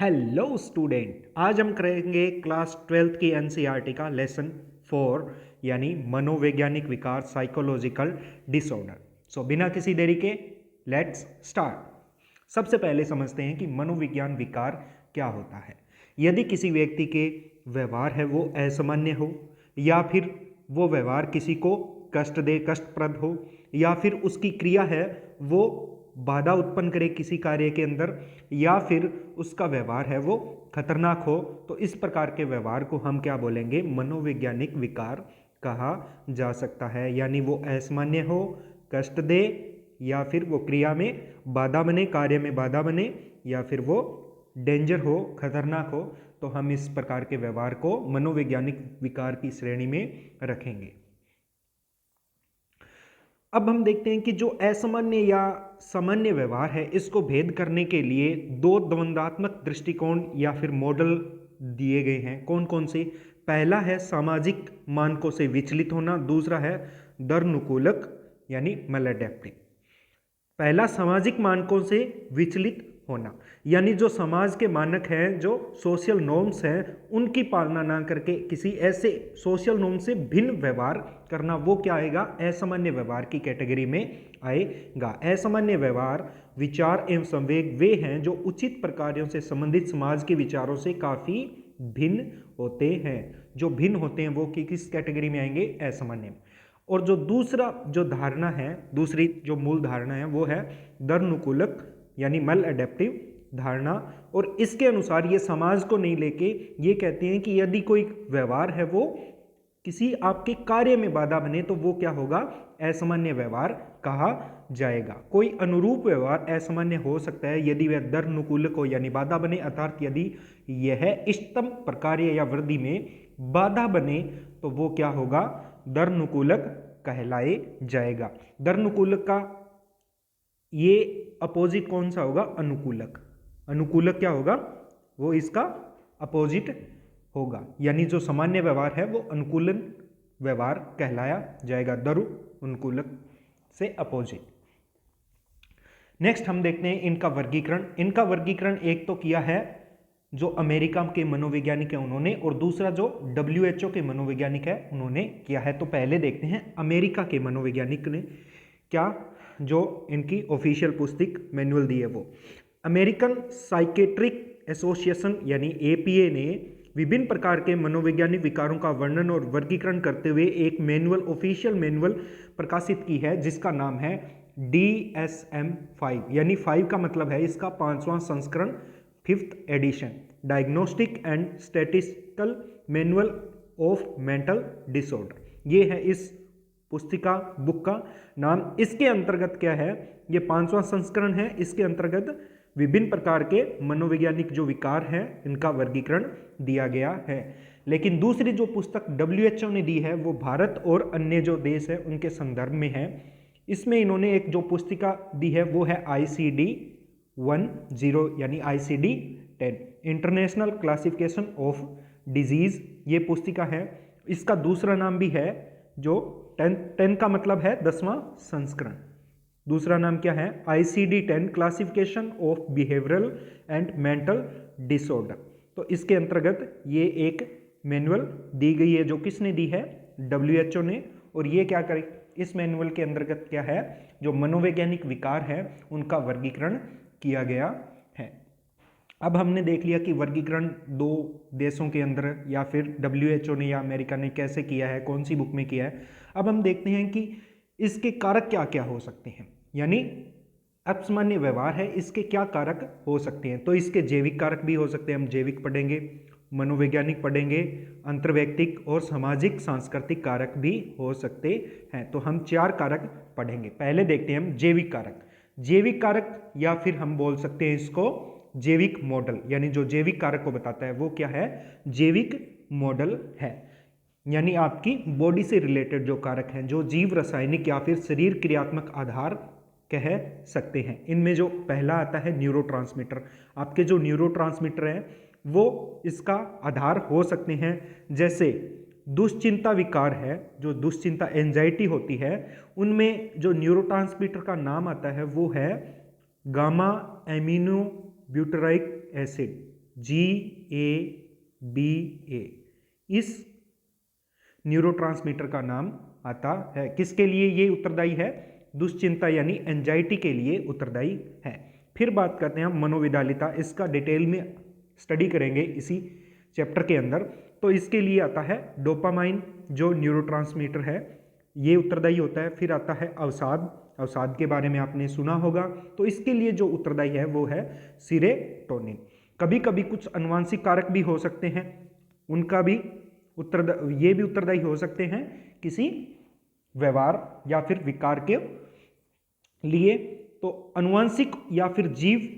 Hello student, आज हम करेंगे क्लास 12th की एनसीईआरटी का लेसन 4 यानी मनोवैज्ञानिक विकार साइकोलॉजिकल डिसऑर्डर। सो बिना किसी देरी के लेट्स स्टार्ट। सबसे पहले समझते हैं कि मनोविज्ञान विकार क्या होता है। यदि किसी व्यक्ति के व्यवहार है वो असामान्य हो, या फिर वो व्यवहार किसी को कष्ट दे, कष्टप्रद हो, या फिर उसकी क्रिया है वो बाधा उत्पन्न करे किसी कार्य के अंदर, या फिर उसका व्यवहार है वो खतरनाक हो, तो इस प्रकार के व्यवहार को हम क्या बोलेंगे? मनोवैज्ञानिक विकार कहा जा सकता है। यानी वो असामान्य हो, कष्ट दे, या फिर वो क्रिया में बाधा बने, कार्य में बाधा बने, या फिर वो डेंजर हो, खतरनाक हो, तो हम इस प्रकार के व्यवहार को मनोवैज्ञानिक विकार की श्रेणी में रखेंगे। अब हम देखते हैं कि जो असामान्य या सामान्य व्यवहार है, इसको भेद करने के लिए दो द्वंद्वात्मक दृष्टिकोण या फिर मॉडल दिए गए हैं। कौन कौन से? पहला है सामाजिक मानकों से विचलित होना, दूसरा है दरनुकूलक यानी मैलाडेप्टिव। पहला सामाजिक मानकों से विचलित होना, यानी जो समाज के मानक हैं, जो सोशल नॉर्म्स हैं, उनकी पालना ना करके किसी ऐसे सोशल नॉर्म से भिन्न व्यवहार करना, वो क्या आएगा? असामान्य व्यवहार की कैटेगरी में आएगा। असामान्य व्यवहार, विचार एवं संवेग वे हैं जो उचित प्रकारों से संबंधित समाज के विचारों से काफी भिन्न होते हैं। जो भिन्न होते हैं वो किस कैटेगरी में आएंगे? असामान्य। और जो दूसरा जो धारणा है, दूसरी जो मूल धारणा है वो है दरनुकूलक यानी मल एडेप्टिव धारणा। और इसके अनुसार ये समाज को नहीं लेके ये कहते हैं कि यदि कोई व्यवहार है वो किसी आपके कार्य में बाधा बने तो वो क्या होगा? असामान्य व्यवहार कहा जाएगा। कोई अनुरूप व्यवहार असामान्य हो सकता है यदि वह दरनुकूलक हो यानी बाधा बने, अर्थात यदि यह इष्टतम प्रकार्य या वृद्धि में बाधा बने तो वो क्या होगा? दरनुकूलक कहलाए जाएगा। दरनुकूलक का ये अपोजिट कौन सा होगा? अनुकूलक। अनुकूलक क्या होगा? वो इसका अपोजिट होगा। यानी जो सामान्य व्यवहार है वो अनुकूलन व्यवहार कहलाया जाएगा, दरु अनुकूलक से अपोजिट। नेक्स्ट हम देखते हैं इनका वर्गीकरण। इनका वर्गीकरण एक तो किया है जो अमेरिका के मनोवैज्ञानिक है उन्होंने, और दूसरा जो WHO के मनोवैज्ञानिक है उन्होंने किया है। तो पहले देखते हैं अमेरिका के मनोवैज्ञानिक ने क्या, जो इनकी ऑफिशियल पुस्तक मैनुअल दी है वो। अमेरिकन साइकेट्रिक एसोसिएशन यानी APA ने विभिन्न प्रकार के मनोवैज्ञानिक विकारों का वर्णन और वर्गीकरण करते हुए एक मैनुअल, ऑफिशियल मैनुअल प्रकाशित की है जिसका नाम है DSM-5, यानी 5 का मतलब है इसका 5वां संस्करण, 5th edition, diagnostic and statistical manual of mental disorder. ये है इस पुस्तिका बुक का नाम। इसके अंतर्गत क्या है? ये 5वां संस्करण है। इसके अंतर्गत विभिन्न प्रकार के मनोवैज्ञानिक जो विकार हैं इनका वर्गीकरण दिया गया है। लेकिन दूसरी जो पुस्तक WHO ने दी है वो भारत और अन्य जो देश है उनके संदर्भ में है। इसमें इन्होंने एक जो पुस्तिका दी है वो है ICD-10 यानी ICD-10, international classification of disease. ये पुस्तिका है। इसका दूसरा नाम भी है जो 10 का मतलब है 10वां संस्करण। दूसरा नाम क्या है? ICD-10 classification of behavioural and mental disorder. तो इसके अंतर्गत ये एक मैनुअल दी गई है। जो किसने दी है? WHO ने। और ये क्या करे? इस मैनुअल के अंतर्गत क्या है? जो मनोवैज्ञानिक विकार है उनका वर्गीकरण किया गया है। अब हमने देख लिया कि वर्गीकरण दो देशों के अंदर या फिर WHO ने या अमेरिका ने कैसे किया है, कौन सी बुक में किया है। अब हम देखते हैं कि इसके कारक क्या क्या हो सकते हैं, यानी असामान्य व्यवहार है इसके क्या कारक हो सकते हैं। तो इसके जैविक कारक भी हो सकते हैं, हम जैविक पढ़ेंगे, मनोवैज्ञानिक पढ़ेंगे, अंतर्वैयक्तिक और सामाजिक सांस्कृतिक कारक भी हो सकते हैं। तो हम 4 कारक पढ़ेंगे। पहले देखते हैं हम जैविक कारक। जैविक कारक या फिर हम बोल सकते हैं इसको जैविक मॉडल, यानी जो जैविक कारक को बताता है वो क्या है? जैविक मॉडल है। यानी आपकी बॉडी से रिलेटेड जो कारक हैं, जो जीव रासायनिक या फिर शरीर क्रियात्मक आधार कह सकते हैं। इनमें जो पहला आता है न्यूरोट्रांसमीटर। आपके जो न्यूरोट्रांसमीटर हैं वो इसका आधार हो सकते हैं। जैसे दुश्चिंता विकार है, जो दुश्चिंता एंजाइटी होती है, उनमें जो न्यूरोट्रांसमीटर का नाम आता है वो है गामा एमिनो ब्यूटराइक एसिड, GABA इस न्यूरोट्रांसमीटर का नाम आता है। किसके लिए ये उत्तरदायी है? दुश्चिंता यानी एंजाइटी के लिए उत्तरदायी है। फिर बात करते हैं हम मनोविदालिता, इसका डिटेल में स्टडी करेंगे इसी चैप्टर के अंदर। तो इसके लिए आता है डोपामाइन जो न्यूरोट्रांसमीटर है, ये उत्तरदायी होता है। फिर आता है अवसाद, अवसाद के बारे में आपने सुना होगा, तो इसके लिए जो उत्तरदायी है वो है सीरोटोनिन। कभी कभी कुछ अनुवांशिक कारक भी हो सकते हैं, उनका भी ये भी उत्तरदायी हो सकते हैं किसी व्यवहार या फिर विकार के लिए। तो अनुवांशिक या फिर जीव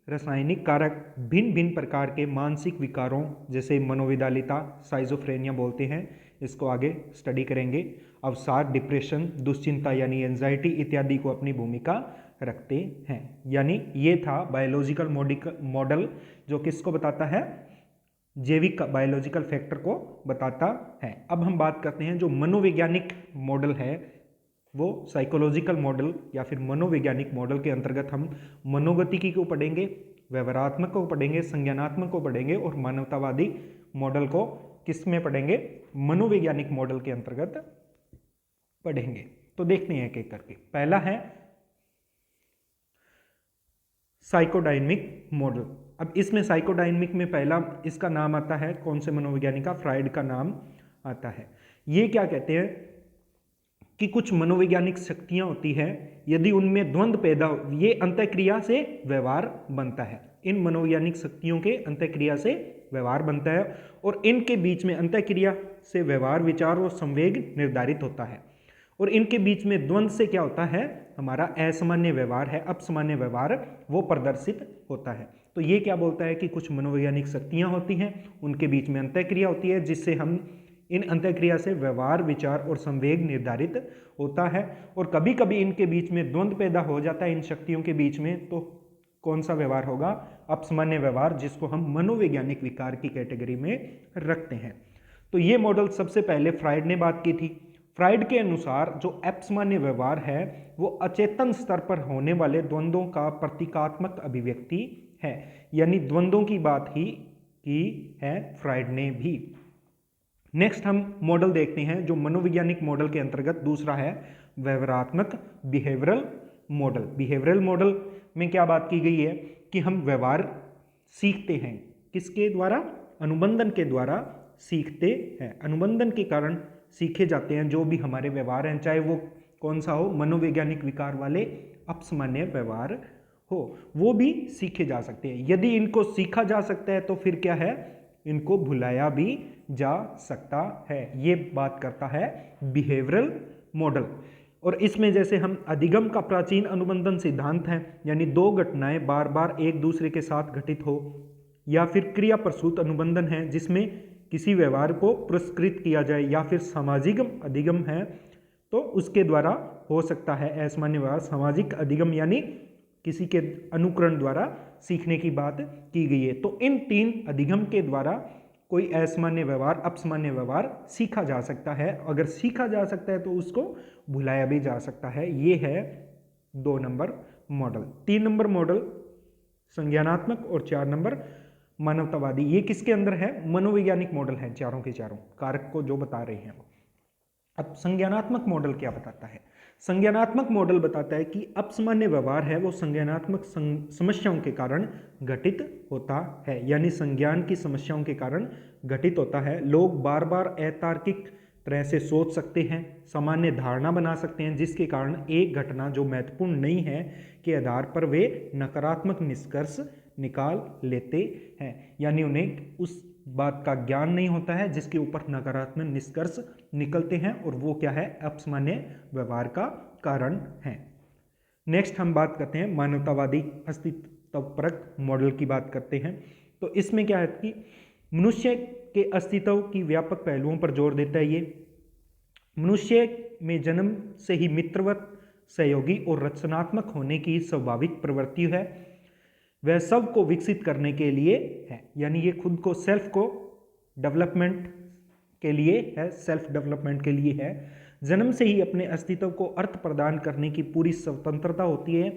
रासायनिक कारक भिन्न भिन्न प्रकार के मानसिक विकारों जैसे मनोविदालिता, साइजोफ्रेनिया बोलते हैं, इसको आगे स्टडी करेंगे। अवसाद, डिप्रेशन, दुश्चिंता यानी एंजाइटी इत्यादि को अपनी भूमिका रखते हैं। यानी ये था बायोलॉजिकल मॉडल जो किसको बताता है? जैविक बायोलॉजिकल फैक्टर को बताता है। अब हम बात करते हैं जो मनोवैज्ञानिक मॉडल है, वो साइकोलॉजिकल मॉडल या फिर मनोवैज्ञानिक मॉडल के अंतर्गत हम मनोगतिकी को पढ़ेंगे, व्यवहारात्मक को पढ़ेंगे, संज्ञानात्मक को पढ़ेंगे और मानवतावादी मॉडल को किस में पढ़ेंगे? मनोवैज्ञानिक मॉडल के अंतर्गत पढ़ेंगे। तो देखते हैं एक एक करके। पहला है साइकोडायनेमिक मॉडल। अब इसमें साइकोडायनेमिक में पहला इसका नाम आता है कौन से मनोवैज्ञानिक का? फ्राइड का नाम आता है। ये क्या कहते हैं कि कुछ मनोवैज्ञानिक शक्तियां होती है, यदि उनमें द्वंद्व पैदा हो, ये अंतःक्रिया से व्यवहार बनता है। इन मनोवैज्ञानिक शक्तियों के अंतःक्रिया से व्यवहार बनता है और इनके बीच में अंतःक्रिया से व्यवहार, विचार और संवेग निर्धारित होता है। और इनके बीच में द्वंद्व से क्या होता है? हमारा असामान्य व्यवहार है, अपसामान्य व्यवहार वो प्रदर्शित होता है। तो ये क्या बोलता है कि कुछ मनोवैज्ञानिक शक्तियां होती हैं, उनके बीच में अंतःक्रिया होती है, जिससे हम इन अंतःक्रिया से व्यवहार, विचार और संवेग निर्धारित होता है। और कभी कभी इनके बीच में द्वंद्व पैदा हो जाता है इन शक्तियों के बीच में, तो कौन सा व्यवहार होगा? अपसामान्य व्यवहार, जिसको हम मनोवैज्ञानिक विकार की कैटेगरी में रखते हैं। तो ये मॉडल सबसे पहले फ्राइड ने बात की थी। फ्राइड के अनुसार जो अपसामान्य व्यवहार है वो अचेतन स्तर पर होने वाले द्वंद्वों का प्रतीकात्मक अभिव्यक्ति है। यानी द्वंद्वों की बात ही की है फ्राइड ने भी। नेक्स्ट हम मॉडल देखते हैं जो मनोवैज्ञानिक मॉडल के अंतर्गत दूसरा है व्यवहारात्मक, बिहेवियरल मॉडल। बिहेवियरल मॉडल में क्या बात की गई है कि हम व्यवहार सीखते हैं, किसके द्वारा? अनुबंधन के द्वारा सीखते हैं। अनुबंधन के कारण सीखे जाते हैं जो भी हमारे व्यवहार हैं, चाहे वो कौन सा हो, मनोवैज्ञानिक विकार वाले अपसामान्य व्यवहार हो, वो भी सीखे जा सकते हैं। यदि इनको सीखा जा सकता है तो फिर क्या है? इनको भुलाया भी जा सकता है। ये बात करता है बिहेवियरल मॉडल। और इसमें जैसे हम अधिगम का प्राचीन अनुबंधन सिद्धांत है, यानी दो घटनाएं बार बार एक दूसरे के साथ घटित हो, या फिर क्रिया प्रसूत अनुबंधन है जिसमें किसी व्यवहार को पुरस्कृत किया जाए, या फिर सामाजिक अधिगम है तो उसके द्वारा हो सकता है असामान्य व्यवहार। सामाजिक अधिगम यानी किसी के अनुकरण द्वारा सीखने की बात की गई है। तो इन तीन अधिगम के द्वारा कोई असामान्य व्यवहार, अपसामान्य व्यवहार सीखा जा सकता है। अगर सीखा जा सकता है तो उसको भुलाया भी जा सकता है। ये है 2 नंबर मॉडल। 3 नंबर मॉडल संज्ञानात्मक और 4 नंबर मानवतावादी। ये किसके अंदर है? मनोवैज्ञानिक मॉडल है, चारों के चारों कारक को जो बता रहे हैं। अब संज्ञानात्मक मॉडल क्या बताता है? संज्ञानात्मक मॉडल बताता है कि अपसामान्य व्यवहार है वो संज्ञानात्मक समस्याओं के कारण घटित होता है, यानी संज्ञान की समस्याओं के कारण घटित होता है। लोग बार बार अतार्किक तरह से सोच सकते हैं, सामान्य धारणा बना सकते हैं, जिसके कारण एक घटना जो महत्वपूर्ण नहीं है के आधार पर वे नकारात्मक निष्कर्ष निकाल लेते हैं। यानी उन्हें उस बात का ज्ञान नहीं होता है जिसके ऊपर नकारात्मक निष्कर्ष निकलते हैं, और वो क्या है? अपसामान्य व्यवहार का कारण है। नेक्स्ट हम बात करते हैं मानवतावादी अस्तित्वपरक मॉडल की बात करते हैं। तो इसमें क्या है कि मनुष्य के अस्तित्व की व्यापक पहलुओं पर जोर देता है। ये मनुष्य में जन्म से ही मित्रवत, सहयोगी और रचनात्मक होने की स्वाभाविक प्रवृत्ति है। वह सब को विकसित करने के लिए है, यानी ये खुद को सेल्फ को डेवलपमेंट के लिए है, सेल्फ डेवलपमेंट के लिए है। जन्म से ही अपने अस्तित्व को अर्थ प्रदान करने की पूरी स्वतंत्रता होती है।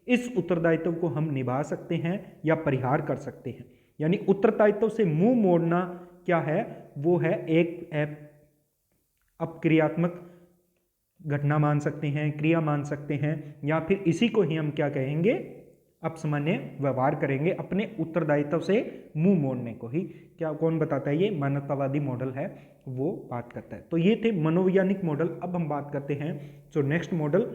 इस उत्तरदायित्व को हम निभा सकते हैं या परिहार कर सकते हैं। यानी उत्तरदायित्व से मुंह मोड़ना क्या है, वो है एक अपक्रियात्मक घटना मान सकते हैं, क्रिया मान सकते हैं, या फिर इसी को ही हम क्या कहेंगे, अपसामान्य व्यवहार करेंगे। अपने उत्तरदायित्व से मुंह मोड़ने को ही क्या कौन बताता है, ये मानवतावादी मॉडल है वो बात करता है। तो ये थे मनोवैज्ञानिक मॉडल। अब हम बात करते हैं जो नेक्स्ट मॉडल,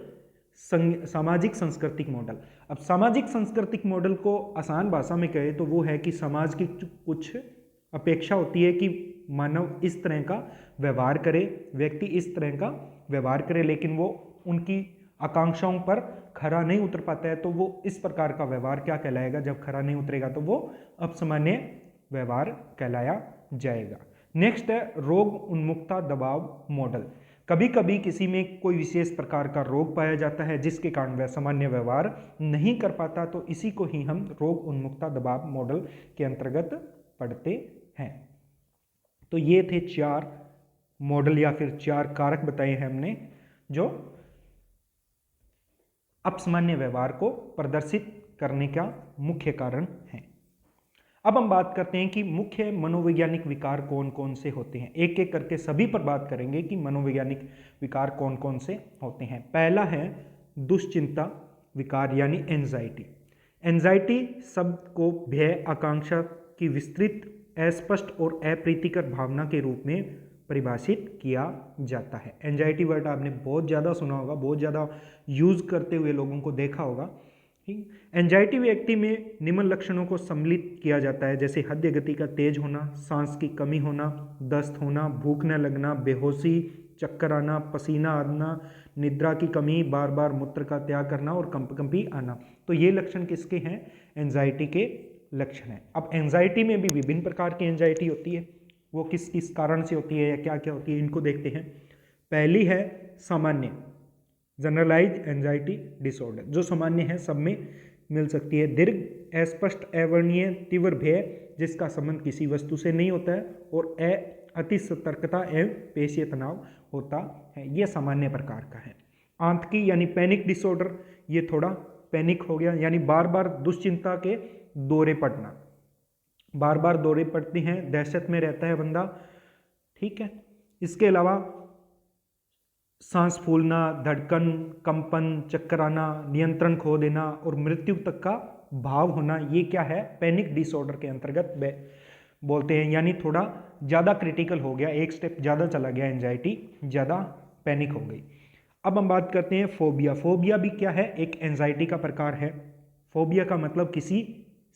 सामाजिक सांस्कृतिक मॉडल। अब सामाजिक सांस्कृतिक मॉडल को आसान भाषा में कहे तो वो है कि समाज की कुछ अपेक्षा होती है कि मानव इस तरह का व्यवहार करे, व्यक्ति इस तरह का व्यवहार करे, लेकिन वो उनकी आकांक्षाओं पर खरा नहीं उतर पाता है, तो वो इस प्रकार का व्यवहार क्या कहलाएगा, जब खरा नहीं उतरेगा तो वो अपसामान्य व्यवहार कहलाया जाएगा। नेक्स्ट है रोग उन्मुखता दबाव मॉडल। कभी कभी किसी में कोई विशेष प्रकार का रोग पाया जाता है जिसके कारण वह सामान्य व्यवहार नहीं कर पाता, तो इसी को ही हम रोग उन्मुखता दबाव मॉडल के अंतर्गत पढ़ते हैं। तो ये थे 4 मॉडल या फिर 4 कारक बताए हैं हमने जो अपसामान्य व्यवहार को प्रदर्शित करने का मुख्य कारण है। अब हम बात करते हैं कि मुख्य मनोवैज्ञानिक विकार कौन कौन से होते हैं। एक एक करके सभी पर बात करेंगे कि मनोवैज्ञानिक विकार कौन कौन से होते हैं। पहला है दुश्चिंता विकार यानी एंजाइटी। एंजाइटी शब्द को भय, आकांक्षा की विस्तृत, अस्पष्ट और अप्रीतिकर भावना के रूप में परिभाषित किया जाता है। एंजाइटी वर्ड आपने बहुत ज़्यादा सुना होगा, बहुत ज़्यादा यूज़ करते हुए लोगों को देखा होगा। एंजाइटी व्यक्ति में निम्न लक्षणों को सम्मिलित किया जाता है, जैसे हृदय गति का तेज होना, सांस की कमी होना, दस्त होना, भूख न लगना, बेहोशी, चक्कर आना, पसीना आना, निद्रा की कमी, बार बार मूत्र का त्याग करना और कंपकंपी आना। तो ये लक्षण किसके हैं, एंजाइटी के लक्षण हैं। अब एंजाइटी में भी विभिन्न प्रकार की एंजाइटी होती है, वो किस किस कारण से होती है या क्या क्या होती है, इनको देखते हैं। पहली है सामान्य जनरलाइज एंजाइटी डिसऑर्डर, जो सामान्य है, सब में मिल सकती है। दीर्घ, अस्पष्ट, अवर्णनीय, तीव्र भय जिसका संबंध किसी वस्तु से नहीं होता है और अति सतर्कता एवं पेशीय तनाव होता है, यह सामान्य प्रकार का है। आंतकी यानी पैनिक डिसऑर्डर, ये थोड़ा पैनिक हो गया, यानी बार बार दुश्चिंता के दौरे पड़ना, बार बार दौरे पड़ते हैं, दहशत में रहता है बंदा, ठीक है। इसके अलावा सांस फूलना, धड़कन, कंपन, चक्कर आना, नियंत्रण खो देना और मृत्यु तक का भाव होना, ये क्या है, पैनिक डिसऑर्डर के अंतर्गत बोलते हैं। यानी थोड़ा ज़्यादा क्रिटिकल हो गया, एक स्टेप ज़्यादा चला गया, एंजाइटी ज़्यादा पैनिक हो गई। अब हम बात करते हैं फोबिया। फोबिया भी क्या है, एक एंजाइटी का प्रकार है। फोबिया का मतलब किसी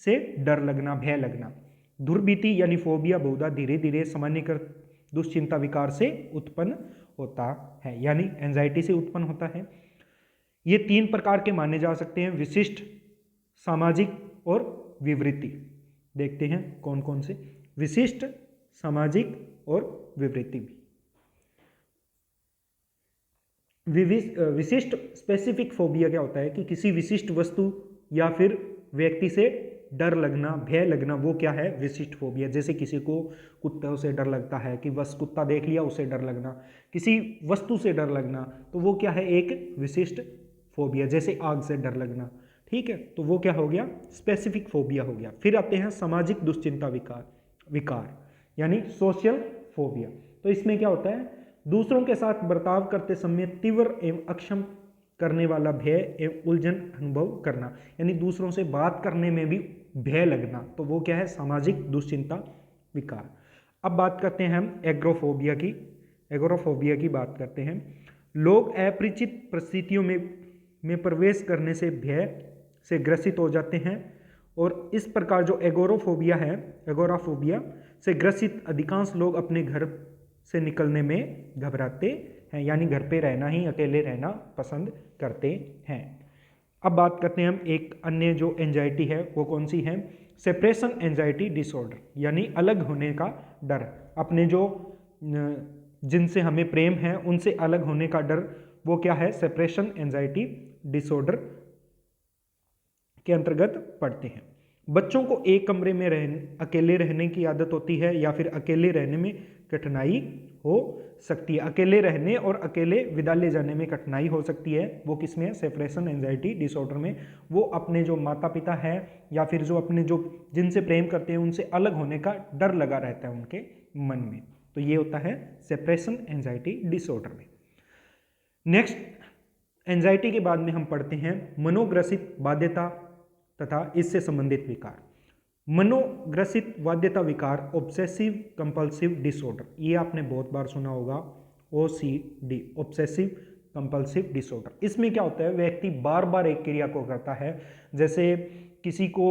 से डर लगना, भय लगना। दुर्भीति यानी फोबिया बहुधा धीरे धीरे सामान्यकृत दुश्चिंता विकार से उत्पन्न होता है, यानी एंजाइटी से उत्पन्न होता है। ये 3 प्रकार के माने जा सकते हैं, विशिष्ट, सामाजिक और विवृत्ति। देखते हैं कौन कौन से, विशिष्ट, सामाजिक और विवृत्ति भी। विशिष्ट स्पेसिफिक फोबिया क्या होता है कि किसी विशिष्ट वस्तु या फिर व्यक्ति से डर लगना, भय लगना, वो क्या है, विशिष्ट फोबिया। जैसे किसी को कुत्तों से डर लगता है कि बस कुत्ता देख लिया उसे डर लगना, किसी वस्तु से डर लगना, तो वो क्या है, एक विशिष्ट फोबिया। जैसे आग से डर लगना, ठीक है, तो वो क्या हो गया, स्पेसिफिक फोबिया हो गया। फिर आते हैं सामाजिक दुश्चिंता विकार यानी सोशल फोबिया। तो इसमें क्या होता है, दूसरों के साथ बर्ताव करते समय तीव्र एवं अक्षम करने वाला भय एवं उलझन अनुभव करना, यानी दूसरों से बात करने में भी भय लगना, तो वो क्या है, सामाजिक दुश्चिंता विकार। अब बात करते हैं हम एग्रोफोबिया की। एग्रोफोबिया की बात करते हैं। लोग अपरिचित परिस्थितियों में प्रवेश करने से भय से ग्रसित हो जाते हैं, और इस प्रकार जो एगोराफोबिया है, एगोराफोबिया से ग्रसित अधिकांश लोग अपने घर से निकलने में घबराते हैं, यानी घर पे रहना ही, अकेले रहना पसंद करते हैं। अब बात करते हैं हम एक अन्य जो एंजाइटी है वो कौन सी है, सेपरेशन एंजाइटी डिसऑर्डर, यानी अलग होने का डर। अपने जो जिनसे हमें प्रेम है उनसे अलग होने का डर, वो क्या है, सेपरेशन एंजाइटी डिसऑर्डर के अंतर्गत पड़ते हैं। बच्चों को एक कमरे में अकेले रहने की आदत होती है या फिर अकेले रहने में कठिनाई हो सकती है। अकेले रहने और अकेले विदा ले जाने में कठिनाई हो सकती है, वो किसमें है? सेपरेशन एंजाइटी डिसऑर्डर में। वो अपने जो माता पिता है या फिर जो अपने जो जिनसे प्रेम करते हैं उनसे अलग होने का डर लगा रहता है उनके मन में, तो ये होता है सेपरेशन एंजाइटी डिसऑर्डर में। नेक्स्ट, एंजाइटी के बाद में हम पढ़ते हैं मनोग्रसित बाध्यता तथा इससे संबंधित विकार। मनोग्रसित बाध्यता विकार ऑब्सेसिव कंपल्सिव डिसऑर्डर, ये आपने बहुत बार सुना होगा, OCD ऑब्सेसिव कंपल्सिव डिसऑर्डर। इसमें क्या होता है? व्यक्ति बार बार एक क्रिया को करता है, जैसे किसी को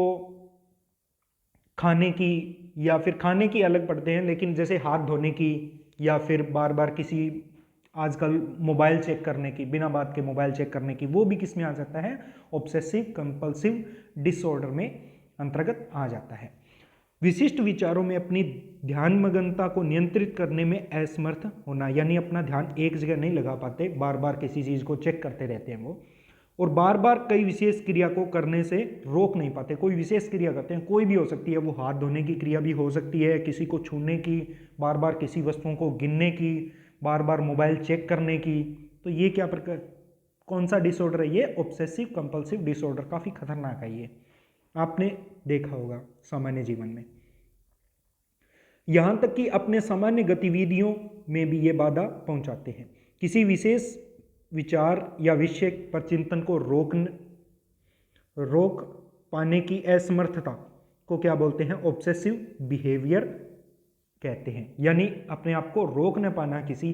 खाने की, या फिर खाने की अलग पढ़ते हैं, लेकिन जैसे हाथ धोने की, या फिर बार बार किसी आजकल मोबाइल चेक करने की, बिना बात के मोबाइल चेक करने की, वो भी किस में आ जाता है? ऑब्सेसिव कंपल्सिव डिसऑर्डर में अंतर्गत आ जाता है। विशिष्ट विचारों में अपनी ध्यान मग्नता को नियंत्रित करने में असमर्थ होना, यानी अपना ध्यान एक जगह नहीं लगा पाते, बार बार किसी चीज को चेक करते रहते हैं वो, और बार बार कई विशेष क्रिया को करने से रोक नहीं पाते। कोई विशेष क्रिया करते हैं, कोई भी हो सकती है, वो हाथ धोने की क्रिया भी हो सकती है, किसी को छूने की, बार बार किसी वस्तुओं को गिनने की, बार बार मोबाइल चेक करने की, तो ये क्या प्रकार, कौन सा डिसऑर्डर है? ये ऑब्सेसिव कंपल्सिव डिसऑर्डर। काफी खतरनाक है ये, आपने देखा होगा सामान्य जीवन में। यहां तक कि अपने सामान्य गतिविधियों में भी ये बाधा पहुंचाते हैं। किसी विशेष विचार या विषय पर चिंतन को रोक पाने की असमर्थता को क्या बोलते हैं? ऑब्सेसिव बिहेवियर कहते हैं। यानी अपने आप को रोक न पाना किसी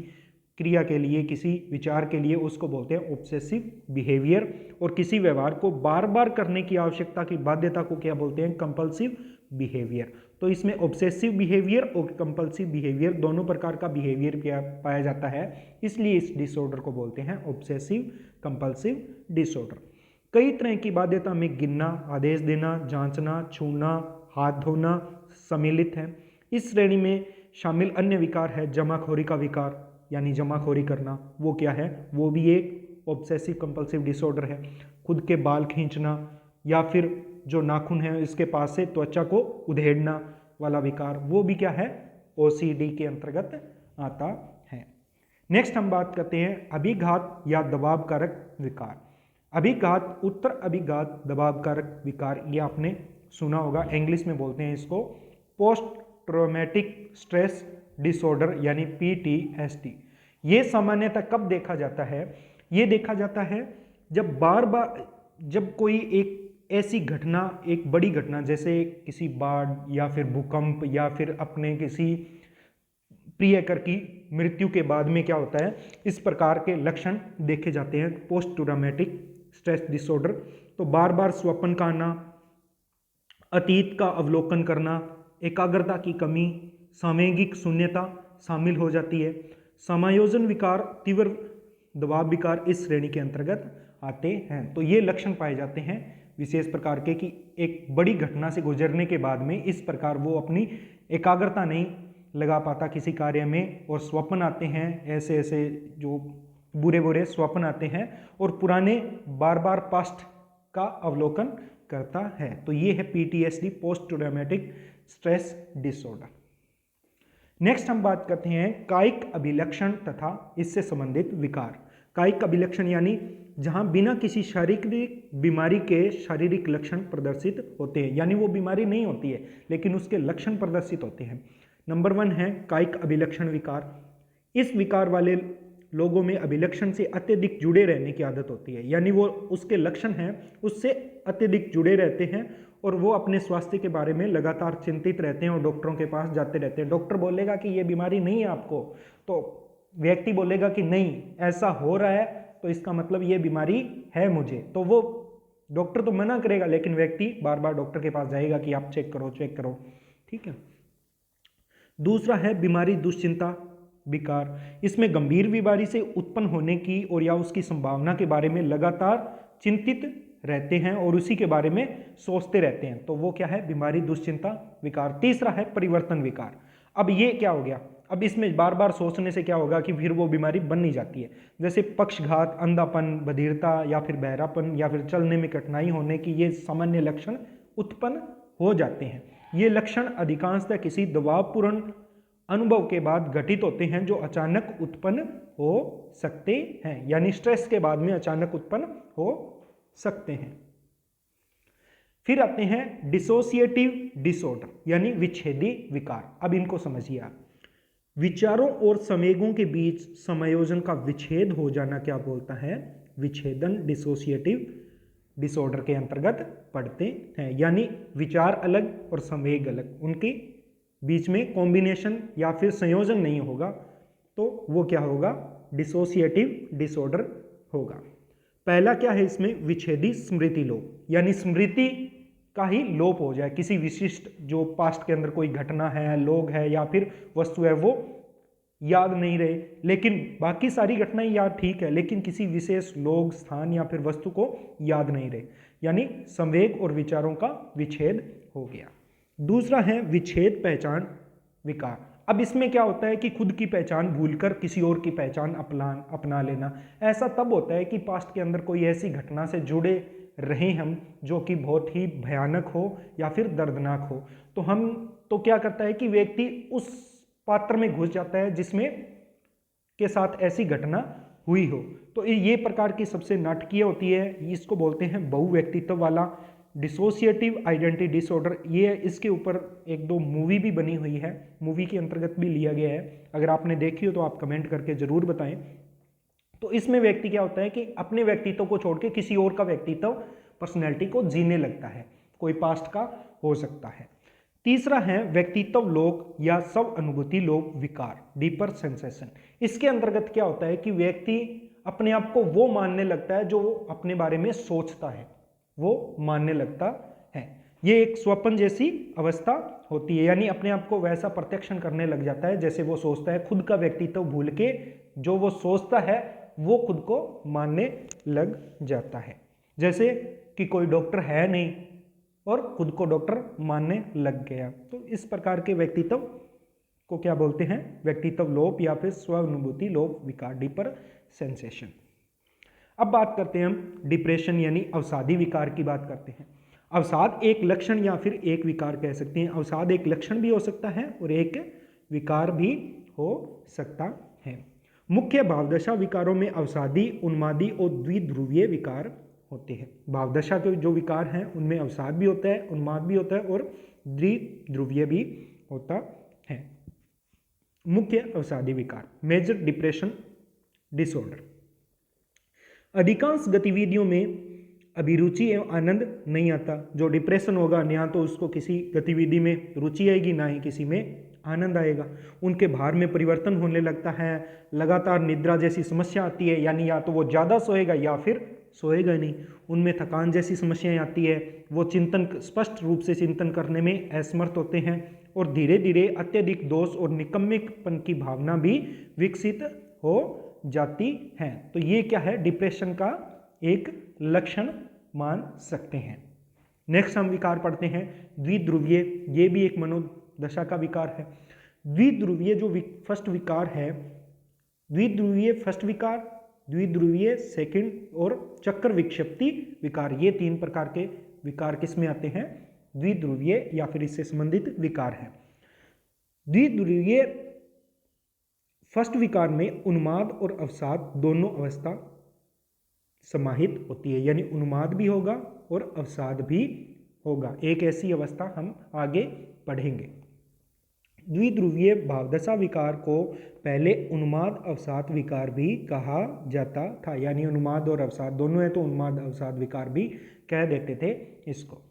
क्रिया के लिए, किसी विचार के लिए, उसको बोलते हैं ऑब्सेसिव बिहेवियर। और किसी व्यवहार को बार बार करने की आवश्यकता की बाध्यता को क्या बोलते हैं? Compulsive behaviour. तो इसमें ऑब्सेसिव बिहेवियर और कंपल्सिव बिहेवियर दोनों प्रकार का बिहेवियर पाया जाता है, इसलिए इस डिसऑर्डर को बोलते हैं ऑब्सेसिव कंपल्सिव डिसऑर्डर। कई तरह की बाध्यता में गिनना, आदेश देना, जांचना, छूना, हाथ धोना सम्मिलित है। इस श्रेणी में शामिल अन्य विकार है जमाखोरी का विकार, यानी जमाखोरी करना, वो क्या है? वो भी एक ऑब्सेसिव कंपल्सिव डिसऑर्डर है। खुद के बाल खींचना, या फिर जो नाखून है इसके पास से त्वचा को उधेड़ना वाला विकार, वो भी क्या है? OCD के अंतर्गत आता है। नेक्स्ट हम बात करते हैं अभिघात या दबाव कारक विकार। अभिघात, उत्तर अभिघात दबाव कारक विकार, ये आपने सुना होगा, इंग्लिश में बोलते हैं इसको पोस्ट ट्रॉमेटिक स्ट्रेस डिसऑर्डर, यानी PTSD। ये सामान्यतः कब देखा जाता है? ये देखा जाता है जब बार बार, जब कोई एक ऐसी घटना, एक बड़ी घटना, जैसे किसी बाढ़ या फिर भूकंप या फिर अपने किसी प्रियकर की मृत्यु के बाद में क्या होता है, इस प्रकार के लक्षण देखे जाते हैं पोस्ट ट्रॉमेटिक स्ट्रेस डिसऑर्डर। तो बार बार स्वप्न का आना, अतीत का अवलोकन करना, एकाग्रता की कमी, सामयिक शून्यता शामिल हो जाती है। समायोजन विकार, तीव्र दबाव विकार इस श्रेणी के अंतर्गत आते हैं। तो ये लक्षण पाए जाते हैं विशेष प्रकार के कि एक बड़ी घटना से गुजरने के बाद में इस प्रकार वो अपनी एकाग्रता नहीं लगा पाता किसी कार्य में, और स्वप्न आते हैं, ऐसे ऐसे जो बुरे बुरे स्वप्न आते हैं, और पुराने बार बार पास्ट का अवलोकन करता है। तो ये है PTSD, post traumatic stress disorder. Next हम बात करते हैं कायिक अभिलक्षण तथा इससे संबंधित विकार। कायिक अभिलक्षण यानी जहां बिना किसी शारीरिक बीमारी के शारीरिक लक्षण प्रदर्शित होते हैं, यानी वो बीमारी नहीं होती है लेकिन उसके लक्षण प्रदर्शित होते हैं। नंबर 1 है कायिक अभिलक्षण विकार। इस विकार वाले लोगों में अभिलक्षण से अत्यधिक जुड़े रहने की आदत होती है, यानी वो उसके लक्षण हैं उससे अत्यधिक जुड़े रहते हैं, और वो अपने स्वास्थ्य के बारे में लगातार चिंतित रहते हैं और डॉक्टरों के पास जाते रहते हैं। डॉक्टर बोलेगा कि ये बीमारी नहीं है आपको, तो व्यक्ति बोलेगा कि नहीं ऐसा हो रहा है तो इसका मतलब ये बीमारी है मुझे, तो वो डॉक्टर तो मना करेगा लेकिन व्यक्ति बार बार डॉक्टर के पास जाएगा कि आप चेक करो चेक करो, ठीक है। दूसरा है बीमारी दुश्चिंता विकार। इसमें गंभीर बीमारी से उत्पन्न होने की और या उसकी संभावना के बारे में लगातार चिंतित रहते हैं और उसी के बारे में सोचते रहते हैं, तो वो क्या है? बीमारी दुश्चिंता विकार। तीसरा है परिवर्तन विकार। अब ये क्या हो गया? अब इसमें बार बार सोचने से क्या होगा कि फिर वो बीमारी बन नहीं जाती है, जैसे पक्षघात, अंधापन, बधिरता या फिर बहरापन या फिर चलने में कठिनाई होने की ये सामान्य लक्षण उत्पन्न हो जाते हैं। ये लक्षण अधिकांशतः किसी दबावपूर्ण अनुभव के बाद घटित होते हैं, जो अचानक उत्पन्न हो सकते हैं, यानी स्ट्रेस के बाद में अचानक उत्पन्न हो सकते हैं। फिर आते हैं डिसोसिएटिव डिसऑर्डर, यानी विच्छेदी विकार। अब इनको समझिए आप। विचारों और संवेगों के बीच समायोजन का विच्छेद हो जाना क्या बोलता है? विच्छेदन डिसोसिएटिव डिसऑर्डर के अंतर्गत पढ़ते हैं। यानी विचार अलग और संवेग अलग, उनके बीच में कॉम्बिनेशन या फिर संयोजन नहीं होगा, तो वो क्या होगा? डिसोसिएटिव डिसऑर्डर होगा। पहला क्या है इसमें? विच्छेदी स्मृति लोप, यानी स्मृति का ही लोप हो जाए। किसी विशिष्ट जो पास्ट के अंदर कोई घटना है, लोग है या फिर वस्तु है, वो याद नहीं रहे, लेकिन बाकी सारी घटनाएं याद ठीक है, लेकिन किसी विशेष लोग, स्थान या फिर वस्तु को याद नहीं रहे, यानी संवेग और विचारों का विच्छेद हो गया। दूसरा है विच्छेद पहचान विकार। अब इसमें क्या होता है कि खुद की पहचान भूलकर किसी और की पहचान अपना लेना। ऐसा तब होता है कि पास्ट के अंदर कोई ऐसी घटना से जुड़े रहे हम जो कि बहुत ही भयानक हो या फिर दर्दनाक हो, तो हम तो क्या करता है कि व्यक्ति उस पात्र में घुस जाता है जिसमें के साथ ऐसी घटना हुई हो। तो ये प्रकार की सबसे नाटकीय होती है, इसको बोलते हैं बहुव्यक्तित्व वाला डिसोसिएटिव आइडेंटिटी डिसऑर्डर। ये इसके ऊपर एक दो मूवी भी बनी हुई है, मूवी के अंतर्गत भी लिया गया है। अगर आपने देखी हो तो आप कमेंट करके जरूर बताएं। तो इसमें व्यक्ति क्या होता है कि अपने व्यक्तित्व को छोड़ के किसी और का व्यक्तित्व, पर्सनैलिटी को जीने लगता है, कोई पास्ट का हो सकता है। तीसरा है व्यक्तित्व लोक या सब अनुभूति लोक विकार, डीपर सेंसेशन। इसके अंतर्गत क्या होता है कि व्यक्ति अपने आप को वो मानने लगता है जो वो अपने बारे में सोचता है, वो मानने लगता है। ये एक स्वप्न जैसी अवस्था होती है, यानी अपने आप को वैसा प्रत्यक्षण करने लग जाता है जैसे वो सोचता है। खुद का व्यक्तित्व भूल के जो वो सोचता है वो खुद को मानने लग जाता है। जैसे कि कोई डॉक्टर है नहीं और खुद को डॉक्टर मानने लग गया। तो इस प्रकार के व्यक्तित्व को क्या बोलते हैं? व्यक्तित्व लोप या फिर स्वानुभूति लोप विकार, डीपर सेंसेशन। अब बात करते हैं हम डिप्रेशन यानी अवसादी विकार की बात करते हैं। अवसाद एक लक्षण या फिर एक विकार कह सकते हैं। अवसाद एक लक्षण भी हो सकता है और एक विकार भी हो सकता है। मुख्य भावदशा विकारों में अवसादी, उन्मादी और द्विध्रुवीय विकार होते हैं। भावदशा के जो विकार हैं उनमें अवसाद भी होता है, उन्माद भी होता है और द्विध्रुवीय भी होता है। मुख्य अवसादी विकार, मेजर डिप्रेशन डिसऑर्डर। अधिकांश गतिविधियों में अभिरुचि एवं आनंद नहीं आता। जो डिप्रेशन होगा, ना तो उसको किसी गतिविधि में रुचि आएगी, ना ही किसी में आनंद आएगा। उनके भार में परिवर्तन होने लगता है, लगातार निद्रा जैसी समस्या आती है, यानी या तो वो ज़्यादा सोएगा या फिर सोएगा नहीं। उनमें थकान जैसी समस्याएं आती है, वो चिंतन, स्पष्ट रूप से चिंतन करने में असमर्थ होते हैं और धीरे धीरे अत्यधिक दोष और निकम्मेपन की भावना भी विकसित हो जाती है। तो ये क्या है? डिप्रेशन का एक लक्षण मान सकते हैं। नेक्स्ट हम विकार पढ़ते हैं द्विध्रुवीय। ये भी एक मनोदशा का विकार है। द्विध्रुवीय जो फर्स्ट विकार है, द्विध्रुवीय फर्स्ट विकार, द्विध्रुवीय सेकंड और चक्र विक्षिप्ति विकार, ये तीन प्रकार के विकार किसमें आते हैं? द्विध्रुवीय या फिर इससे संबंधित विकार है। द्विध्रुवीय फर्स्ट विकार में उन्माद और अवसाद दोनों अवस्था समाहित होती है, यानी उन्माद भी होगा और अवसाद भी होगा। एक ऐसी अवस्था हम आगे पढ़ेंगे। द्विध्रुवीय भावदशा विकार को पहले उन्माद अवसाद विकार भी कहा जाता था, यानी उन्माद और अवसाद दोनों है तो उन्माद अवसाद विकार भी कह देते थे इसको।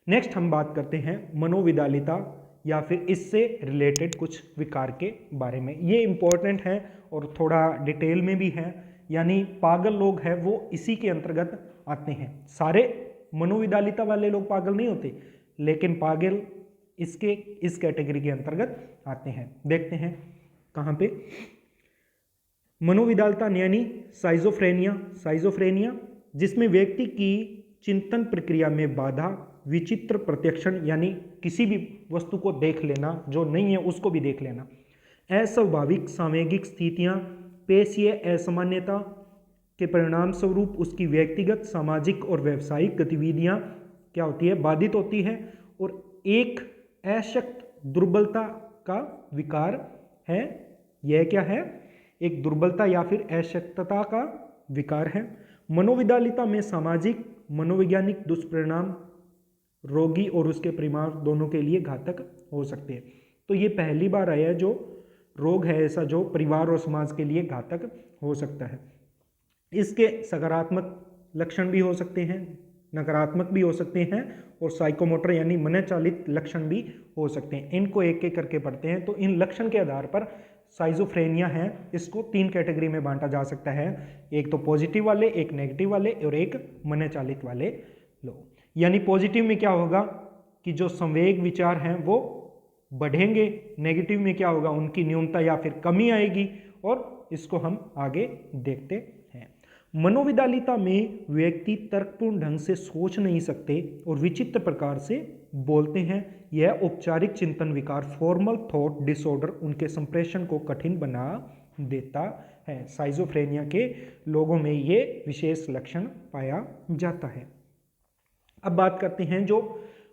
नेक्स्ट हम बात करते हैं मनोविदालिता या फिर इससे रिलेटेड कुछ विकार के बारे में। ये इंपॉर्टेंट है और थोड़ा डिटेल में भी है, यानी पागल लोग हैं वो इसी के अंतर्गत आते हैं। सारे मनोविदालिता वाले लोग पागल नहीं होते, लेकिन पागल इस कैटेगरी के अंतर्गत आते हैं। देखते हैं कहाँ पे। मनोविदालिता यानी साइजोफ्रेनिया, जिसमें व्यक्ति की चिंतन प्रक्रिया में बाधा, विचित्र प्रत्यक्षण यानी किसी भी वस्तु को देख लेना, जो नहीं है उसको भी देख लेना, अस्वाभाविक सामयिक स्थितियां, पेशीय असामान्यता के परिणाम स्वरूप उसकी व्यक्तिगत, सामाजिक और व्यावसायिक गतिविधियां क्या होती है? बाधित होती है। और एक अशक्त, दुर्बलता का विकार है। यह क्या है? एक दुर्बलता या फिर अशक्तता का विकार है। मनोविदालिता में सामाजिक मनोवैज्ञानिक दुष्परिणाम रोगी और उसके परिवार दोनों के लिए घातक हो सकते हैं। तो ये पहली बार आया है जो रोग है ऐसा जो परिवार और समाज के लिए घातक हो सकता है। इसके सकारात्मक लक्षण भी हो सकते हैं, नकारात्मक भी हो सकते हैं और साइकोमोटर यानी मनोचालित लक्षण भी हो सकते हैं। इनको एक एक करके पढ़ते हैं। तो इन लक्षण के आधार पर साइजोफ्रेनिया है, इसको 3 कैटेगरी में बांटा जा सकता है। एक तो पॉजिटिव वाले, एक नेगेटिव वाले और एक मनोचालित वाले लोग। यानी पॉजिटिव में क्या होगा कि जो संवेग विचार हैं वो बढ़ेंगे, नेगेटिव में क्या होगा उनकी न्यूनता या फिर कमी आएगी, और इसको हम आगे देखते हैं। मनोविदालिता में व्यक्ति तर्कपूर्ण ढंग से सोच नहीं सकते और विचित्र प्रकार से बोलते हैं। यह औपचारिक चिंतन विकार फॉर्मल थॉट डिसऑर्डर उनके संप्रेषण को कठिन बना देता है। साइजोफ्रेनिया के लोगों में ये विशेष लक्षण पाया जाता है। अब बात करते हैं जो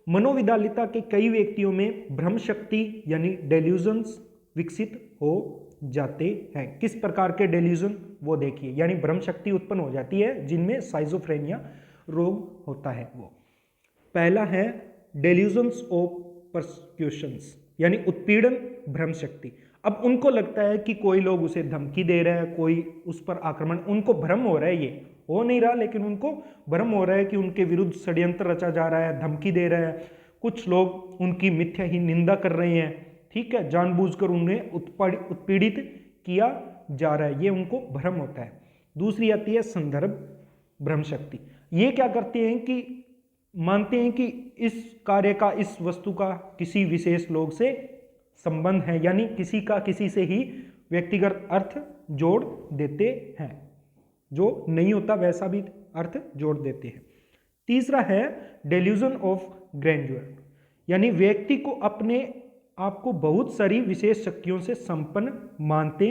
मनोविदालिता के कई व्यक्तियों में भ्रम शक्ति यानी डेल्यूजन्स विकसित हो जाते हैं। किस प्रकार के डेल्यूजन वो देखिए, यानी भ्रम शक्ति उत्पन्न हो जाती है जिनमें साइजोफ्रेनिया रोग होता है। वो पहला है डेल्यूजन्स ऑफ परसिक्यूशंस यानी उत्पीड़न भ्रम शक्ति। अब उनको लगता है कि कोई लोग उसे धमकी दे रहे हैं, कोई उस पर आक्रमण, उनको भ्रम हो रहा है, ये हो नहीं रहा लेकिन उनको भ्रम हो रहा है कि उनके विरुद्ध षड्यंत्र रचा जा रहा है, धमकी दे रहा है, कुछ लोग उनकी मिथ्या ही निंदा कर रहे हैं, ठीक है, जानबूझकर उन्हें उत्पीड़ित किया जा रहा है, ये उनको भ्रम होता है। दूसरी आती है संदर्भ भ्रम शक्ति। ये क्या करते हैं कि मानते हैं कि इस कार्य का, इस वस्तु का किसी विशेष लोग से संबंध है, यानी किसी का किसी से ही व्यक्तिगत अर्थ जोड़ देते हैं, जो नहीं होता वैसा भी अर्थ जोड़ देते हैं। तीसरा है डेल्यूजन ऑफ ग्रैंड्योर, यानी व्यक्ति को अपने आप को बहुत सारी विशेष शक्तियों से संपन्न मानते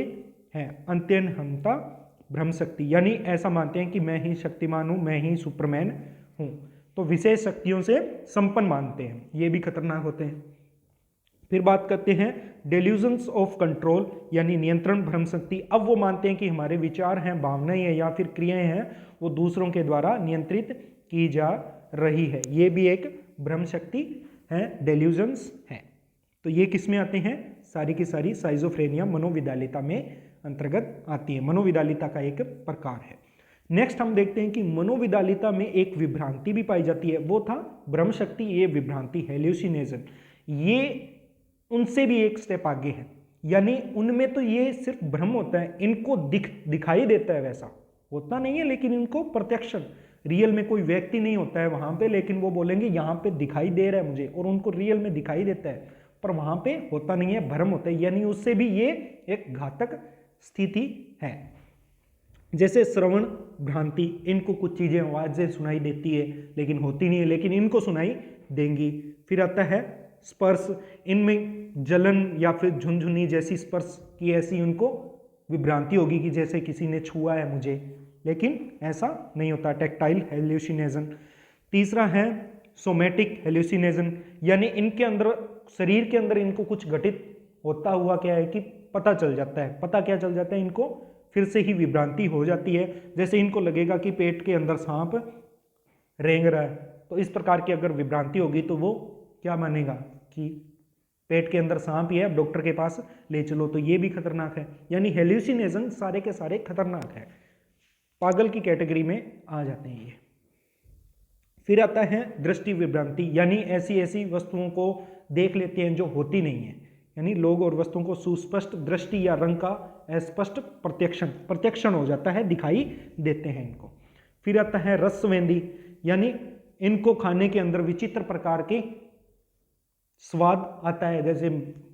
हैं। अंत्यहंता भ्रम शक्ति, यानी ऐसा मानते हैं कि मैं ही शक्तिमान हूं, मैं ही सुपरमैन हूं, तो विशेष शक्तियों से संपन्न मानते हैं, ये भी खतरनाक होते हैं। फिर बात करते हैं डेल्यूजन्स ऑफ कंट्रोल यानी नियंत्रण भ्रम शक्ति। अब वो मानते हैं कि हमारे विचार हैं, भावनाएं हैं या फिर क्रियाएं हैं वो दूसरों के द्वारा नियंत्रित की जा रही है, ये भी एक भ्रम शक्ति है, डेल्यूजन्स है। तो ये किस में आते हैं? सारी की सारी साइजोफ्रेनिया मनोविदालिता में अंतर्गत आती है, मनोविदालिता का एक प्रकार है। नेक्स्ट हम देखते हैं कि मनोविदालिता में एक विभ्रांति भी पाई जाती है, वो था भ्रम शक्ति, ये विभ्रांति हेल्यूसिनेशन, ये उनसे भी एक स्टेप आगे है, यानी उनमें तो ये सिर्फ भ्रम होता है, इनको दिखाई देता है, वैसा होता नहीं है, लेकिन इनको प्रत्यक्ष रियल में कोई व्यक्ति नहीं होता है वहां पे, लेकिन वो बोलेंगे यहाँ पे दिखाई दे रहा है मुझे, और उनको रियल में दिखाई देता है पर वहां पे होता नहीं है, भ्रम होता है, यानी उससे भी ये एक घातक स्थिति है। जैसे श्रवण भ्रांति, इनको कुछ चीजें आवाज से सुनाई देती है लेकिन होती नहीं है, लेकिन इनको सुनाई देंगी। फिर आता है स्पर्श, इनमें जलन या फिर झुनझुनी जैसी स्पर्श की ऐसी उनको विभ्रांति होगी कि जैसे किसी ने छुआ है मुझे, लेकिन ऐसा नहीं होता, टैक्टाइल हेल्यूसिनेशन। तीसरा है सोमैटिक हेल्यूसिनेशन, यानी इनके अंदर, शरीर के अंदर इनको कुछ घटित होता हुआ क्या है कि पता चल जाता है। पता क्या चल जाता है? इनको फिर से ही विभ्रांति हो जाती है, जैसे इनको लगेगा कि पेट के अंदर सांप रेंग रहा है, तो इस प्रकार की अगर विभ्रांति होगी तो वो क्या मानेगा कि पेट के अंदर सांप ही है, अब डॉक्टर के पास ले चलो, तो ये भी खतरनाक है। यानी हेल्यूसिनेशन सारे के सारे खतरनाक है, पागल की कैटेगरी में आ जाते हैं ये। फिर आता है दृष्टि विभ्रांति, यानी ऐसी ऐसी वस्तुओं को देख लेते हैं जो होती नहीं है, यानी लोग और वस्तुओं को सुस्पष्ट दृष्टि या रंग का अस्पष्ट प्रत्यक्षण हो जाता है, दिखाई देते हैं इनको। फिर आता है रसवेंदी, यानी इनको खाने के अंदर विचित्र प्रकार के स्वाद आता है, जैसे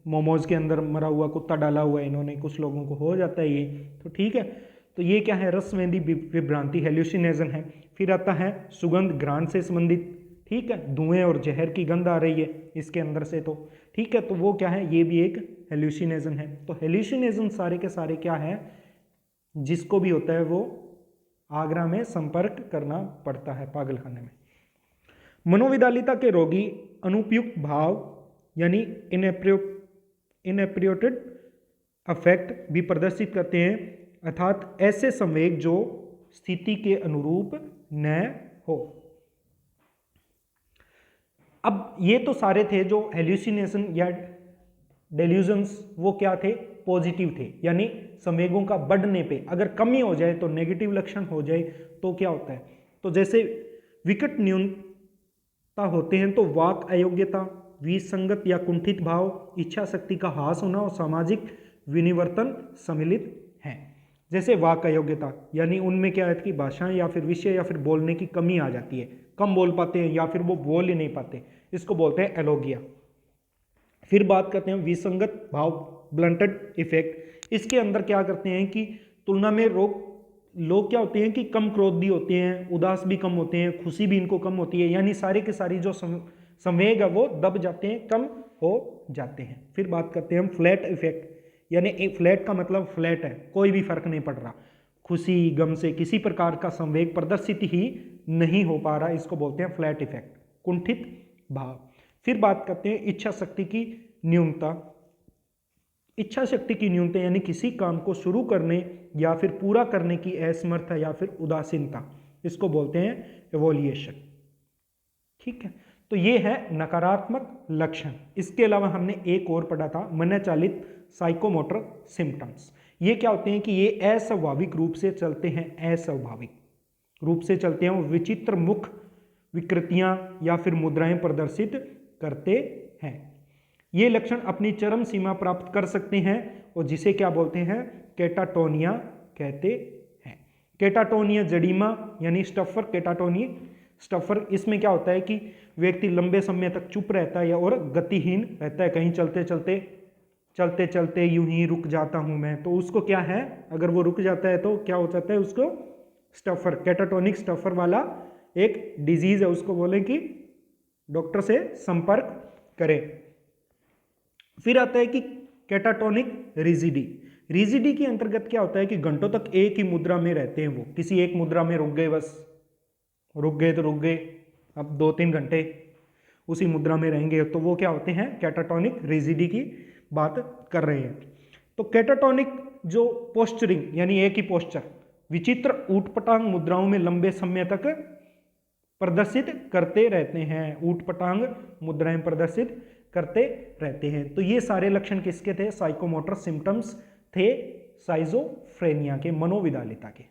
मोमोज के अंदर मरा हुआ कुत्ता डाला हुआ है इन्होंने, कुछ लोगों को हो जाता है ये, तो ठीक है, तो ये क्या है? रसवेंदी विभ्रांति हेल्यूसिनेशन है। फिर आता है सुगंध घ्राण से संबंधित, ठीक है, धुएं और जहर की गंध आ रही है इसके अंदर से, तो ठीक है, तो वो क्या है? ये भी एक हेल्यूसिनेशन है। तो हेल्यूसिनेशन सारे के सारे क्या है, जिसको भी होता है वो आगरा में संपर्क करना पड़ता है पागलखाने में। मनोविदालिता के रोगी अनुपयुक्त भाव यानी इनएप्रोप्रिएट इनएप्रोप्रिएट अफेक्ट भी प्रदर्शित करते हैं, अर्थात ऐसे संवेग जो स्थिति के अनुरूप न हो। अब ये तो सारे थे जो हेल्यूसिनेशन या डेल्यूजन्स, वो क्या थे, पॉजिटिव थे, यानी संवेगों का बढ़ने पे अगर कमी हो जाए तो नेगेटिव लक्षण हो जाए तो क्या होता है, तो जैसे विकट न्यूनता होते हैं तो वाक अयोग्यता, विसंगत या कुंठित भाव, इच्छा शक्ति का ह्रास होना और सामाजिक विनिवर्तन सम्मिलित हैं। जैसे वाक अयोग्यता यानी उनमें क्या है कि भाषाएं या फिर विषय या फिर बोलने की कमी आ जाती है, कम बोल पाते हैं या फिर वो बोल ही नहीं पाते, इसको बोलते हैं एलोगिया। फिर बात करते हैं विसंगत भाव, ब्लंटेड इफेक्ट। इसके अंदर क्या करते हैं कि तुलना में लोग क्या होते हैं कि कम क्रोधी होते हैं, उदास भी कम होते हैं, खुशी भी इनको कम होती है, यानी सारे के सारी जो संवेग है वो दब जाते हैं, कम हो जाते हैं। फिर बात करते हैं हम फ्लैट इफेक्ट, यानी एक फ्लैट का मतलब फ्लैट है, कोई भी फर्क नहीं पड़ रहा, खुशी गम से किसी प्रकार का संवेग प्रदर्शित ही नहीं हो पा रहा, इसको बोलते हैं फ्लैट इफेक्ट, कुंठित भाव। फिर बात करते हैं इच्छा शक्ति की न्यूनता। इच्छा शक्ति की न्यूनता यानी किसी काम को शुरू करने या फिर पूरा करने की असमर्था या फिर उदासीनता, इसको बोलते हैं एवोल्यूशन। ठीक है, तो ये है नकारात्मक लक्षण। इसके अलावा हमने एक और पढ़ा था मनोचालित साइकोमोटर सिम्टम्स। ये क्या होते हैं कि ये अस्वाभाविक रूप से चलते हैं, अस्वाभाविक रूप से चलते हैं, विचित्र मुख विकृतियां या फिर मुद्राएं प्रदर्शित करते हैं। ये लक्षण अपनी चरम सीमा प्राप्त कर सकते हैं और जिसे क्या बोलते हैं, कैटाटोनिया कहते हैं। कैटाटोनिया जडीमा यानी स्टफर, कैटाटोनिया स्टफर, इसमें क्या होता है कि व्यक्ति लंबे समय तक चुप रहता है और गतिहीन रहता है, कहीं चलते चलते यूं ही रुक जाता हूं मैं, तो उसको क्या है, अगर वो रुक जाता है तो क्या हो जाता है, उसको स्टफर, कैटाटोनिक स्टफर वाला एक डिजीज है, उसको बोले कि डॉक्टर से संपर्क करें। फिर आता है कि कैटाटोनिक रिजिडी। रिजिडी के अंतर्गत क्या होता है कि घंटों तक एक ही मुद्रा में रहते हैं, वो किसी एक मुद्रा में रुक गए, बस रुक गए तो रुक गए, अब 2-3 घंटे उसी मुद्रा में रहेंगे, तो वो क्या होते हैं, कैटाटोनिक रिजिडी की बात कर रहे हैं। तो कैटाटोनिक जो पोस्चरिंग यानी एक ही पोस्चर, विचित्र ऊटपटांग मुद्राओं में लंबे समय तक प्रदर्शित करते रहते हैं, ऊटपटांग मुद्राएं प्रदर्शित करते रहते हैं। तो ये सारे लक्षण किसके थे, साइकोमोटर सिम्टम्स थे साइजोफ्रेनिया के, मनोविदालिता के।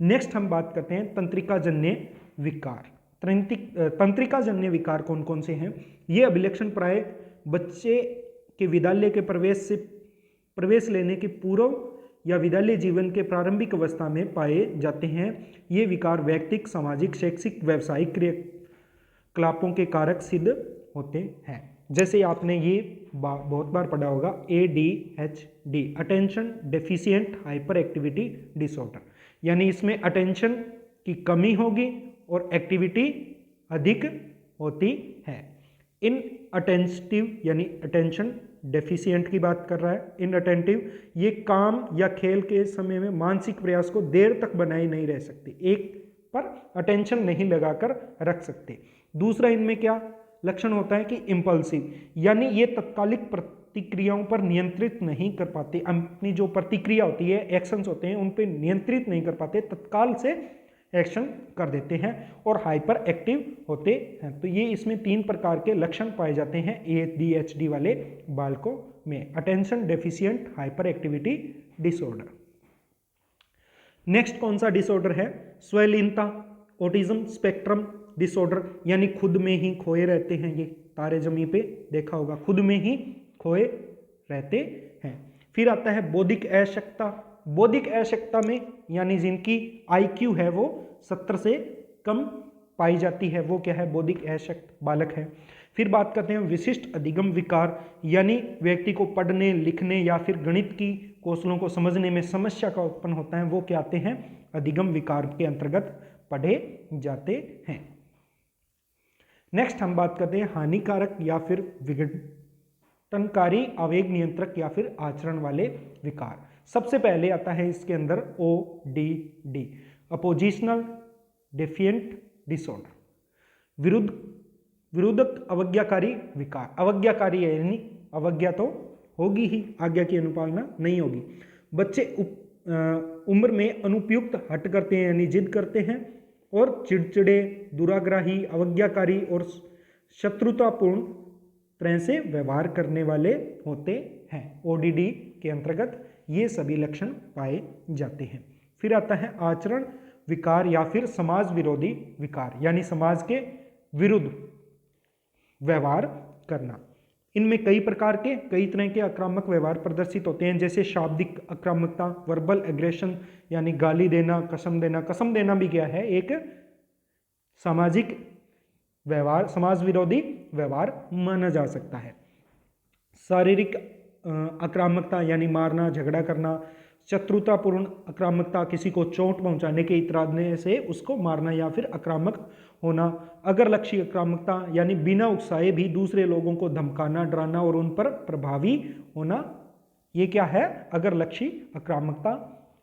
नेक्स्ट हम बात करते हैं तंत्रिका जन्य विकार। तंत्रिका जन्य विकार कौन कौन से हैं? ये अभिलक्षण प्राय बच्चे के विद्यालय के प्रवेश लेने के पूर्व या विद्यालय जीवन के प्रारंभिक अवस्था में पाए जाते हैं। ये विकार व्यक्तिक, सामाजिक, शैक्षिक, व्यावसायिक क्रियाकलापों के कारक सिद्ध होते हैं। जैसे आपने ये बहुत बार पढ़ा होगा ADHD, attention deficient hyper activity disorder, यानी इसमें अटेंशन की कमी होगी और एक्टिविटी अधिक होती है। इन अटेंटिव यानी अटेंशन डेफिशिएंट की बात कर रहा है, इन अटेंटिव ये काम या खेल के समय में मानसिक प्रयास को देर तक बनाए नहीं रह सकते, एक पर अटेंशन नहीं लगाकर रख सकते। दूसरा इनमें क्या लक्षण होता है कि इम्पल्सिव, यानी ये तत्कालिक प्रतिक्रियाओं पर नियंत्रित नहीं कर पाते, अपनी जो प्रतिक्रिया होती है, एक्शंस होते हैं, उन पर नियंत्रित नहीं कर पाते, तत्काल से एक्शन कर देते हैं और हाइपर एक्टिव होते हैं। तो ये इसमें 3 प्रकार के लक्षण पाए जाते हैं ADHD वाले बालकों में, attention deficient hyper activity disorder. Next कौन सा डिसऑर्डर है? स्वलीनता, ऑटिज्म स्पेक्ट्रम डिसऑर्डर, यानी खुद में ही खोए रहते हैं। ये तारे जमी पे देखा होगा, खुद में ही खोए रहते हैं। फिर आता है बौद्धिक अशक्तता। बौद्धिक अशक्तता में यानी जिनकी IQ है वो 70 से कम पाई जाती है, वो क्या है, बौद्धिक अशक्त बालक है। फिर बात करते हैं विशिष्ट अधिगम विकार, यानी व्यक्ति को पढ़ने लिखने या फिर गणित की कौशलों को समझने में समस्या का उत्पन्न होता है, वो क्या आते हैं, अधिगम विकार के अंतर्गत पढ़े जाते हैं। नेक्स्ट हम बात करते हैं हानिकारक या फिर विघटनकारी आवेग नियंत्रक या फिर आचरण वाले विकार। सबसे पहले आता है इसके अंदर ODD, अपोजिशनल डेफिएंट डिसऑर्डर, विरुद्धक अवज्ञाकारी विकार। अवज्ञाकारी यानी अवज्ञा तो होगी ही, आज्ञा की अनुपालना नहीं होगी। बच्चे उम्र में अनुपयुक्त हट करते हैं यानी जिद करते हैं, और चिड़चिड़े, दुराग्राही, अवज्ञाकारी और शत्रुतापूर्ण तरह से व्यवहार करने वाले होते हैं। ओडीडी के अंतर्गत ये सभी लक्षण पाए जाते हैं। फिर आता है आचरण विकार या फिर समाज विरोधी विकार, यानी समाज के विरुद्ध व्यवहार करना। इनमें कई प्रकार के, कई तरह के आक्रामक व्यवहार प्रदर्शित होते हैं, जैसे शाब्दिक आक्रामकता, वर्बल एग्रेशन यानी गाली देना, कसम देना। कसम देना भी क्या है, एक सामाजिक व्यवहार, समाज विरोधी व्यवहार माना जा सकता है। शारीरिक आक्रामकता यानी मारना, झगड़ा करना। शत्रुतापूर्ण आक्रामकता, किसी को चोट पहुंचाने के इतराने से उसको मारना या फिर आक्रामक होना। अगरलक्षी आक्रामकता यानी बिना उकसाए भी दूसरे लोगों को धमकाना, डराना और उन पर प्रभावी होना, ये क्या है, अगरलक्षी आक्रामकता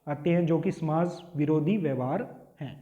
आते हैं, जो कि समाज विरोधी व्यवहार हैं।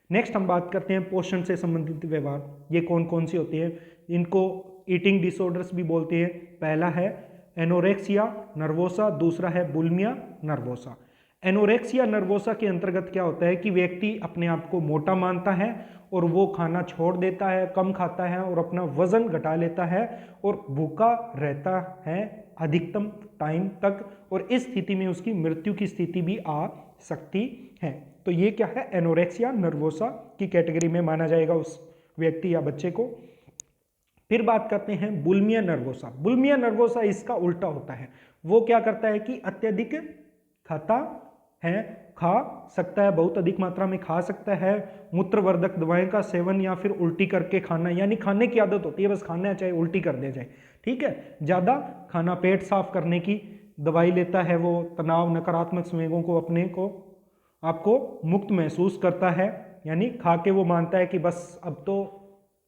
नेक्स्ट हम बात करते हैं पोषण से संबंधित व्यवहार। ये कौन कौन से होते हैं, इनको ईटिंग डिसऑर्डर्स भी बोलते हैं। पहला है एनोरेक्सिया नर्वोसा, दूसरा है बुलिमिया नर्वोसा। एनोरेक्सिया नर्वोसा के अंतर्गत क्या होता है कि व्यक्ति अपने आप को मोटा मानता है और वो खाना छोड़ देता है, कम खाता है और अपना वजन घटा लेता है और भूखा रहता है अधिकतम टाइम तक, और इस स्थिति में उसकी मृत्यु की स्थिति भी आ सकती है। तो ये क्या है, एनोरेक्सिया नर्वोसा की कैटेगरी में माना जाएगा उस व्यक्ति या बच्चे को। फिर बात करते हैं बुलिमिया नर्वोसा। बुलिमिया नर्वोसा इसका उल्टा होता है। वो क्या करता है कि अत्यधिक खाता है, खा सकता है, बहुत अधिक मात्रा में खा सकता है। मूत्रवर्धक दवाएं का सेवन या फिर उल्टी करके खाना, यानी खाने की आदत होती है, बस खाना है चाहे उल्टी कर दे जाए, ठीक है। ज़्यादा खाना, पेट साफ करने की दवाई लेता है वो, तनाव, नकारात्मक संवेगों को अपने को आपको मुक्त महसूस करता है, यानी खा के वो मानता है कि बस अब तो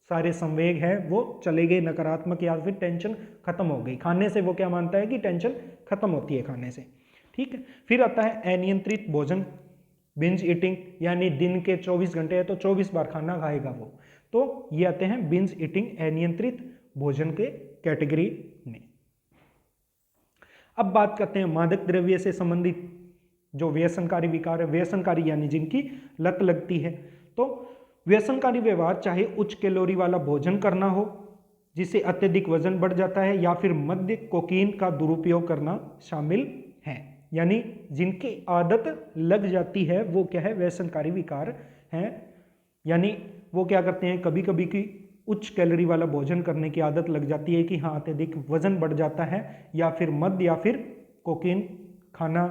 सारे संवेग हैं वो चले गए, नकारात्मक या फिर टेंशन खत्म हो गई। खाने से वो क्या मानता है कि टेंशन खत्म होती है खाने से, ठीक है। फिर आता है अनियंत्रित भोजन, बिंज ईटिंग, यानी दिन के 24 घंटे है तो 24 बार खाना खाएगा वो। तो ये आते हैं बिंज ईटिंग, अनियंत्रित भोजन के कैटेगरी में। अब बात करते हैं मादक द्रव्य से संबंधित जो व्यसनकारी विकार है। व्यसनकारी यानी जिनकी लत लगती है। तो व्यसनकारी व्यवहार चाहे उच्च कैलोरी वाला भोजन करना हो जिससे अत्यधिक वजन बढ़ जाता है, या फिर मद्य, कोकीन का दुरुपयोग करना शामिल है, यानी जिनकी आदत लग जाती है वो क्या है, व्यसनकारी विकार हैं। यानी वो क्या करते हैं, कभी कभी की उच्च कैलोरी वाला भोजन करने की आदत लग जाती है कि हाँ अत्यधिक वजन बढ़ जाता है, या फिर मद्य या फिर कोकीन खाना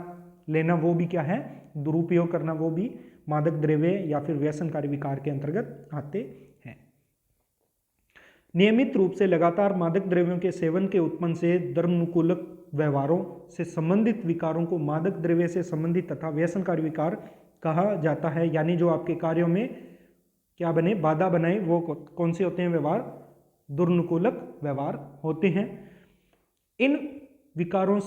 लेना, वो भी क्या है, दुरुपयोग करना, वो भी मादक द्रव्य या फिर व्यसनकारी विकार के अंतर्गत आते हैं। नियमित रूप से लगातार मादक द्रव्यों के सेवन के उत्पन्न से धर्मानुकूलक व्यवहारों से संबंधित विकारों को मादक द्रव्य से संबंधित तथा व्यसनकारी विकार कहा जाता है। यानी जो आपके कार्यों में क्या बने, बाधा बनाए, वो कौन से होते हैं व्यवहार, दुर्नुकूलक व्यवहार होते हैं। इन विकारों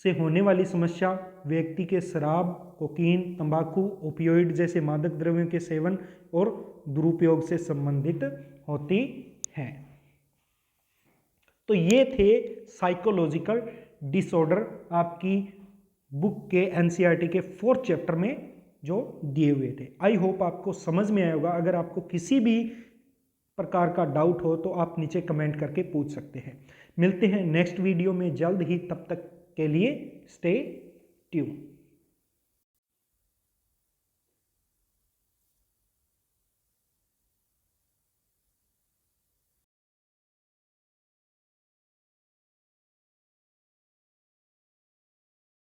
से होने वाली समस्या व्यक्ति के शराब, कोकीन, तंबाकू, ओपियोइड जैसे मादक द्रव्यों के सेवन और दुरुपयोग से संबंधित होती है। तो ये थे साइकोलॉजिकल डिसऑर्डर आपकी बुक के एनसीईआरटी के 4th चैप्टर में जो दिए हुए थे। आई होप आपको समझ में आया होगा। अगर आपको किसी भी प्रकार का डाउट हो तो आप नीचे कमेंट करके पूछ सकते हैं। मिलते हैं नेक्स्ट वीडियो में जल्द ही, तब तक के लिए स्टे ट्यून।